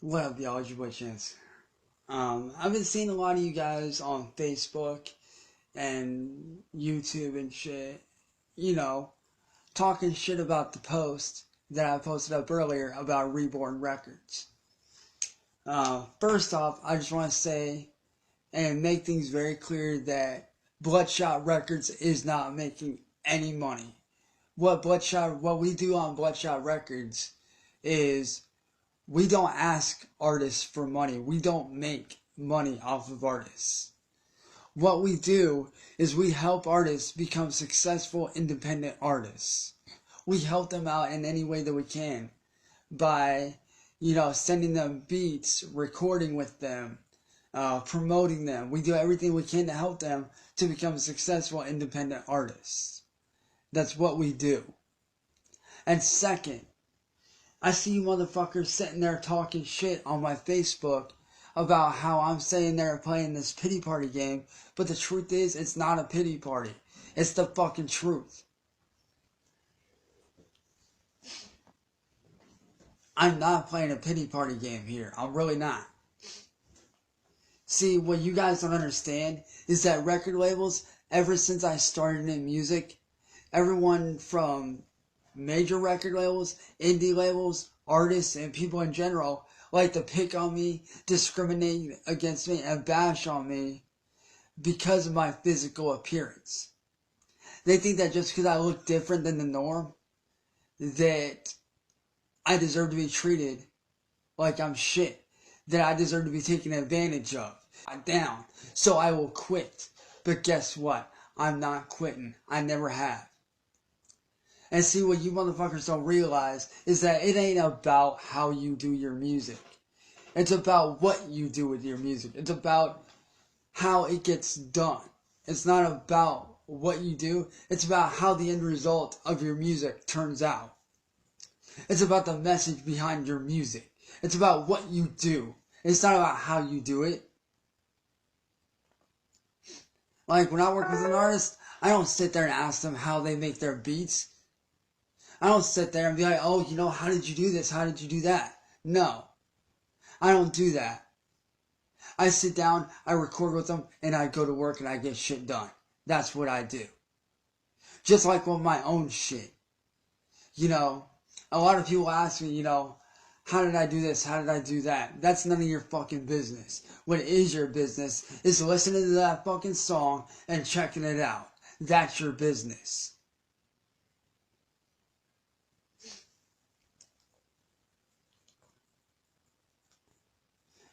What up, y'all? It's your boy Chance. I've been seeing a lot of you guys on Facebook and YouTube and shit, talking shit about the post that I posted up earlier about Reborn Records. First off, I just want to say and make things very clear that Bloodshot Records is not making any money. What we do on Bloodshot Records is we don't ask artists for money. We don't make money off of artists. What we do is we help artists become successful independent artists. We help them out in any way that we can by, sending them beats, recording with them, promoting them. We do everything we can to help them to become successful independent artists. That's what we do. And second, I see you motherfuckers sitting there talking shit on my Facebook about how I'm saying they're playing this pity party game, but the truth is, it's not a pity party. It's the fucking truth. I'm not playing a pity party game here. I'm really not. See, what you guys don't understand is that record labels, ever since I started in music, everyone from major record labels, indie labels, artists, and people in general like to pick on me, discriminate against me, and bash on me because of my physical appearance. They think that just because I look different than the norm, that I deserve to be treated like I'm shit, that I deserve to be taken advantage of. I'm down, so I will quit. But guess what? I'm not quitting. I never have. And see, what you motherfuckers don't realize is that it ain't about how you do your music. It's about what you do with your music. It's about how it gets done. It's not about what you do. It's about how the end result of your music turns out. It's about the message behind your music. It's about what you do. It's not about how you do it. Like, when I work with an artist, I don't sit there and ask them how they make their beats. I don't sit there and be like, oh, how did you do this? How did you do that? No. I don't do that. I sit down, I record with them, and I go to work and I get shit done. That's what I do. Just like with my own shit. A lot of people ask me, how did I do this? How did I do that? That's none of your fucking business. What is your business is listening to that fucking song and checking it out. That's your business.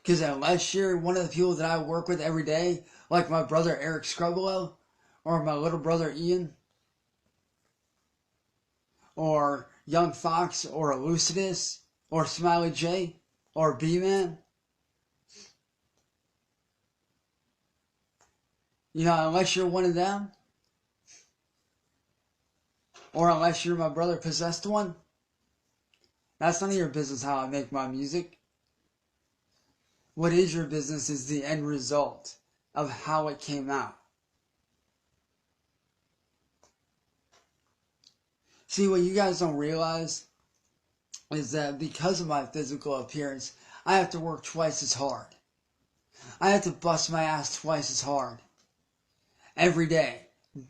Because unless you're one of the people that I work with every day, like my brother Eric Scrubolo, or my little brother Ian, or Young Fox, or Lucidus, or Smiley J, or B-Man, unless you're one of them, or unless you're my brother Possessed One, that's none of your business how I make my music. What is your business is the end result of how it came out. See, what you guys don't realize is that because of my physical appearance, I have to work twice as hard. I have to bust my ass twice as hard every day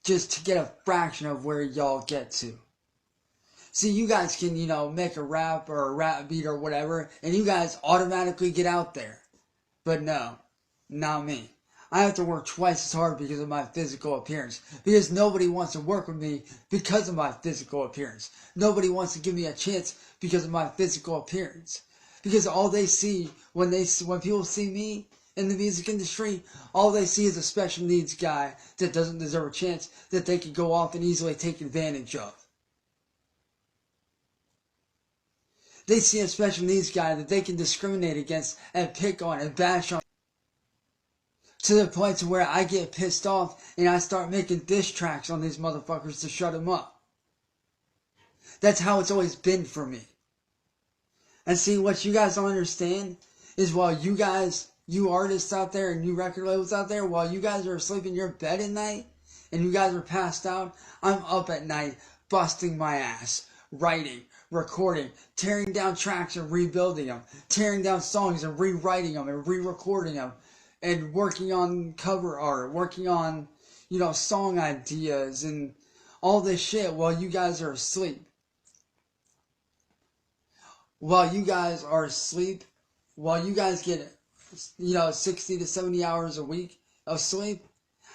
just to get a fraction of where y'all get to. See, you guys can, make a rap or a rap beat or whatever, and you guys automatically get out there. But no, not me. I have to work twice as hard because of my physical appearance. Because nobody wants to work with me because of my physical appearance. Nobody wants to give me a chance because of my physical appearance. Because all they see when people see me in the music industry, all they see is a special needs guy that doesn't deserve a chance that they could go off and easily take advantage of. They see a special needs guy that they can discriminate against and pick on and bash on. To the point to where I get pissed off and I start making diss tracks on these motherfuckers to shut them up. That's how it's always been for me. And see, what you guys don't understand is while you artists out there and you record labels out there, while you guys are asleep in your bed at night and you guys are passed out, I'm up at night busting my ass, writing, recording, tearing down tracks and rebuilding them, tearing down songs and rewriting them and re-recording them, and working on cover art, working on, song ideas and all this shit while you guys are asleep. While you guys are asleep, while you guys get, 60 to 70 hours a week of sleep,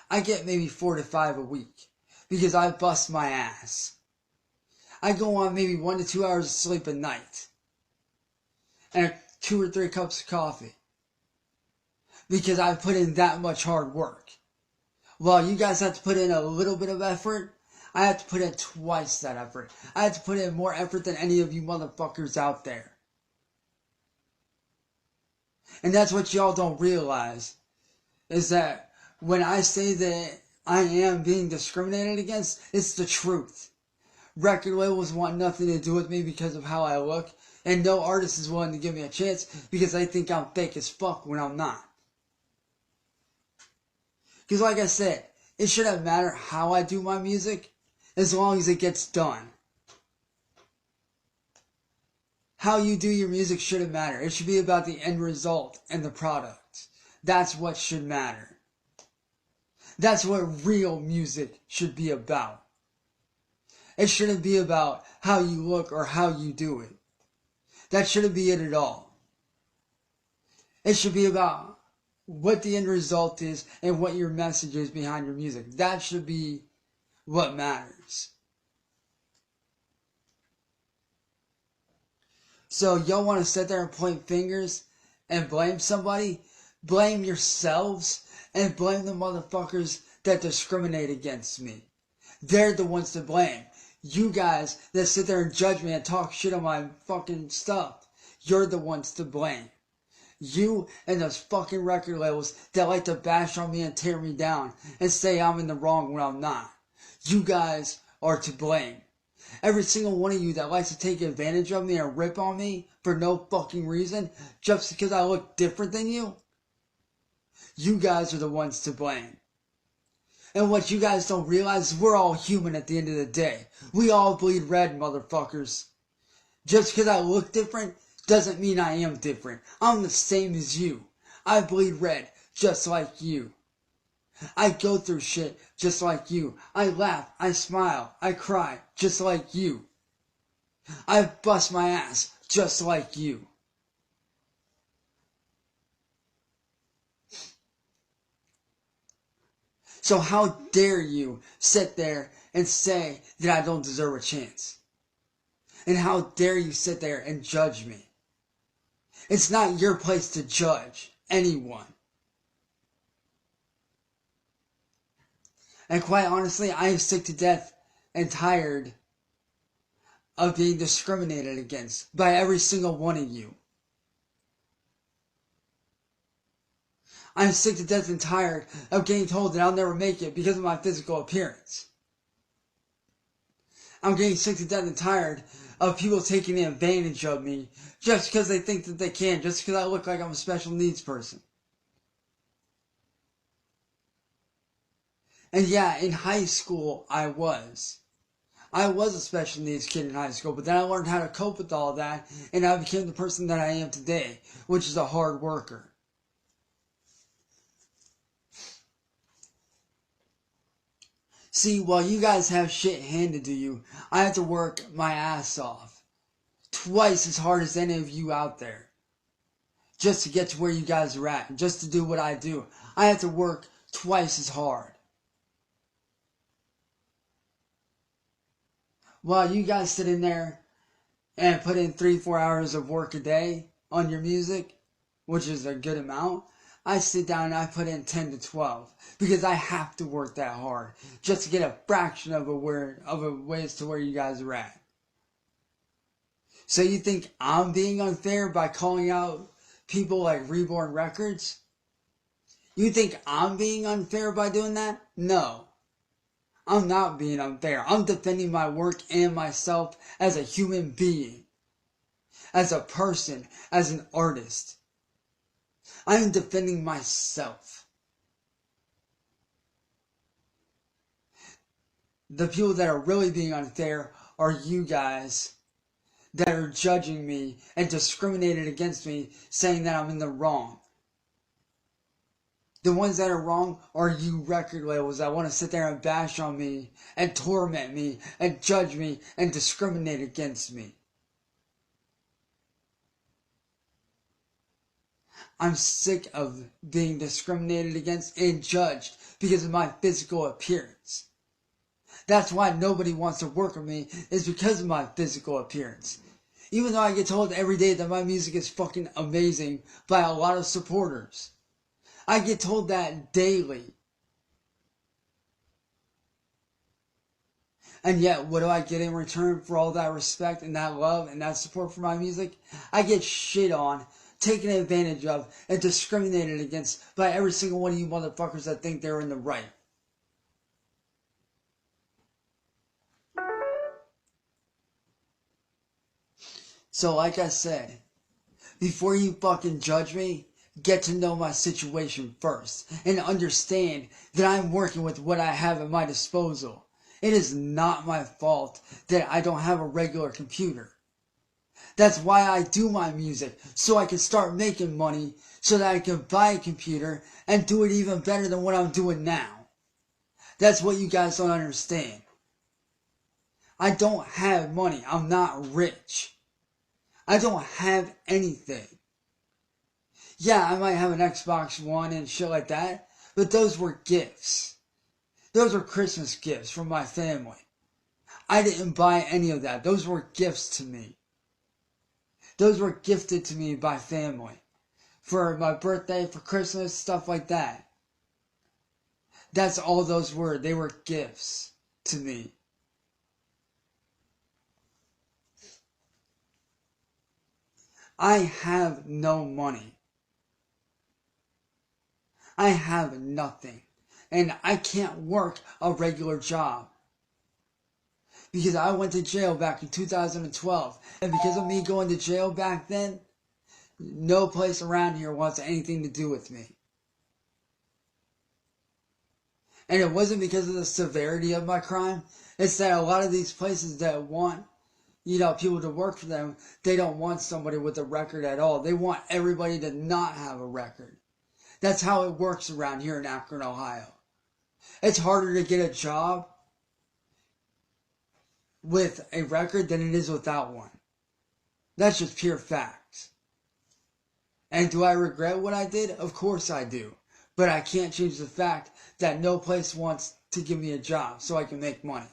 I get maybe 4 to 5 a week because I bust my ass. I go on maybe 1 to 2 hours of sleep a night and 2 or 3 cups of coffee because I put in that much hard work. While you guys have to put in a little bit of effort, I have to put in twice that effort. I have to put in more effort than any of you motherfuckers out there. And that's what y'all don't realize, is that when I say that I am being discriminated against, it's the truth. Record labels want nothing to do with me because of how I look, and no artist is willing to give me a chance because they think I'm fake as fuck when I'm not. Because like I said, it shouldn't matter how I do my music, as long as it gets done. How you do your music shouldn't matter. It should be about the end result and the product. That's what should matter. That's what real music should be about. It shouldn't be about how you look or how you do it. That shouldn't be it at all. It should be about what the end result is and what your message is behind your music. That should be what matters. So y'all want to sit there and point fingers and blame somebody? Blame yourselves and blame the motherfuckers that discriminate against me. They're the ones to blame. You guys that sit there and judge me and talk shit on my fucking stuff, you're the ones to blame. You and those fucking record labels that like to bash on me and tear me down and say I'm in the wrong when I'm not. You guys are to blame. Every single one of you that likes to take advantage of me and rip on me for no fucking reason, just because I look different than you, you guys are the ones to blame. And what you guys don't realize is we're all human at the end of the day. We all bleed red, motherfuckers. Just because I look different doesn't mean I am different. I'm the same as you. I bleed red just like you. I go through shit just like you. I laugh, I smile, I cry just like you. I bust my ass just like you. So how dare you sit there and say that I don't deserve a chance? And how dare you sit there and judge me? It's not your place to judge anyone. And quite honestly, I am sick to death and tired of being discriminated against by every single one of you. I'm sick to death and tired of getting told that I'll never make it because of my physical appearance. I'm getting sick to death and tired of people taking advantage of me just because they think that they can, just because I look like I'm a special needs person. And yeah, in high school, I was a special needs kid in high school, but then I learned how to cope with all that, and I became the person that I am today, which is a hard worker. See, while you guys have shit handed to you, I have to work my ass off. Twice as hard as any of you out there. Just to get to where you guys are at, just to do what I do. I have to work twice as hard. While you guys sit in there and put in 3-4 hours of work a day on your music, which is a good amount, I sit down and I put in 10 to 12 because I have to work that hard just to get a fraction of a ways to where you guys are at. So you think I'm being unfair by calling out people like Reborn Records? You think I'm being unfair by doing that? No. I'm not being unfair. I'm defending my work and myself as a human being, as a person, as an artist. I am defending myself. The people that are really being unfair are you guys that are judging me and discriminating against me, saying that I'm in the wrong. The ones that are wrong are you record labels that want to sit there and bash on me and torment me and judge me and discriminate against me. I'm sick of being discriminated against and judged because of my physical appearance. That's why nobody wants to work with me, is because of my physical appearance. Even though I get told every day that my music is fucking amazing by a lot of supporters. I get told that daily. And yet, what do I get in return for all that respect and that love and that support for my music? I get shit on, taken advantage of, and discriminated against by every single one of you motherfuckers that think they're in the right. So like I said, before you fucking judge me, get to know my situation first and understand that I'm working with what I have at my disposal. It is not my fault that I don't have a regular computer. That's why I do my music, so I can start making money, so that I can buy a computer and do it even better than what I'm doing now. That's what you guys don't understand. I don't have money. I'm not rich. I don't have anything. Yeah, I might have an Xbox One and shit like that, but those were gifts. Those were Christmas gifts from my family. I didn't buy any of that. Those were gifts to me. Those were gifted to me by family. For my birthday, for Christmas, stuff like that. That's all those were. They were gifts to me. I have no money. I have nothing. And I can't work a regular job. Because I went to jail back in 2012. And because of me going to jail back then, no place around here wants anything to do with me. And it wasn't because of the severity of my crime. It's that a lot of these places that want, people to work for them, they don't want somebody with a record at all. They want everybody to not have a record. That's how it works around here in Akron, Ohio. It's harder to get a job with a record than it is without one. That's just pure facts. And do I regret what I did? Of course I do. But I can't change the fact that no place wants to give me a job so I can make money.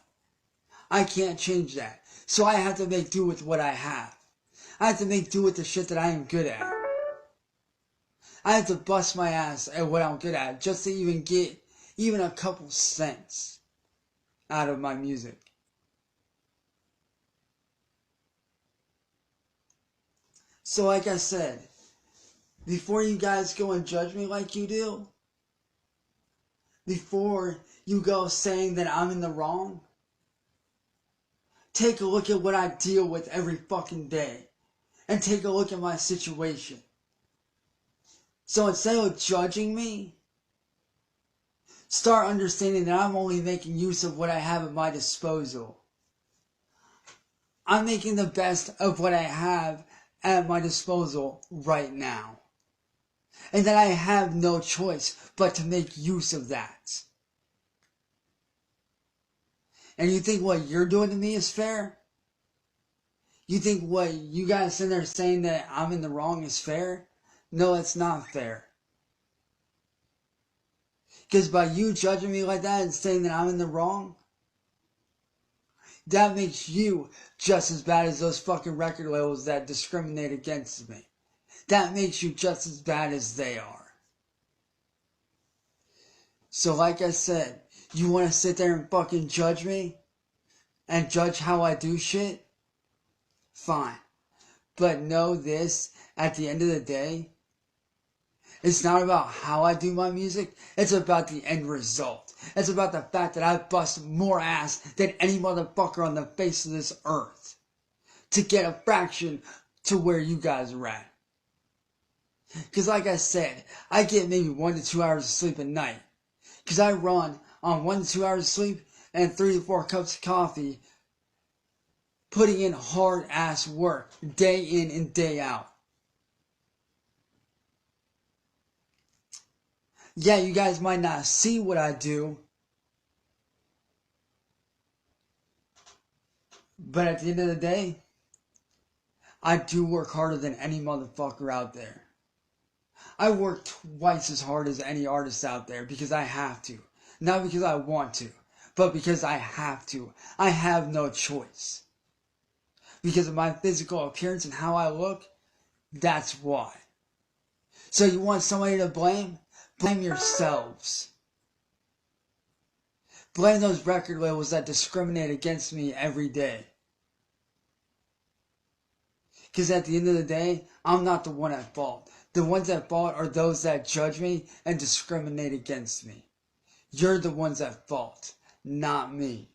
I can't change that. So I have to make do with what I have. I have to make do with the shit that I am good at. I have to bust my ass at what I'm good at just to even get even a couple cents out of my music. So like I said, before you guys go and judge me like you do, before you go saying that I'm in the wrong, take a look at what I deal with every fucking day. And take a look at my situation. So instead of judging me, start understanding that I'm only making use of what I have at my disposal. I'm making the best of what I have at my disposal right now. And that I have no choice but to make use of that. And you think what you're doing to me is fair? You think what you guys in there saying that I'm in the wrong is fair? No, it's not fair. Because by you judging me like that and saying that I'm in the wrong, that makes you just as bad as those fucking record labels that discriminate against me. That makes you just as bad as they are. So like I said, you want to sit there and fucking judge me? And judge how I do shit? Fine. But know this, at the end of the day, it's not about how I do my music, it's about the end result. It's about the fact that I bust more ass than any motherfucker on the face of this earth. To get a fraction to where you guys are at. Because like I said, I get maybe 1 to 2 hours of sleep a night. Because I run on 1 to 2 hours of sleep and 3 to 4 cups of coffee putting in hard ass work day in and day out. Yeah, you guys might not see what I do, but at the end of the day, I do work harder than any motherfucker out there. I work twice as hard as any artist out there because I have to. Not because I want to, but because I have to. I have no choice. Because of my physical appearance and how I look, that's why. So you want somebody to blame? Blame yourselves. Blame those record labels that discriminate against me every day. Because at the end of the day, I'm not the one at fault. The ones at fault are those that judge me and discriminate against me. You're the ones at fault, not me.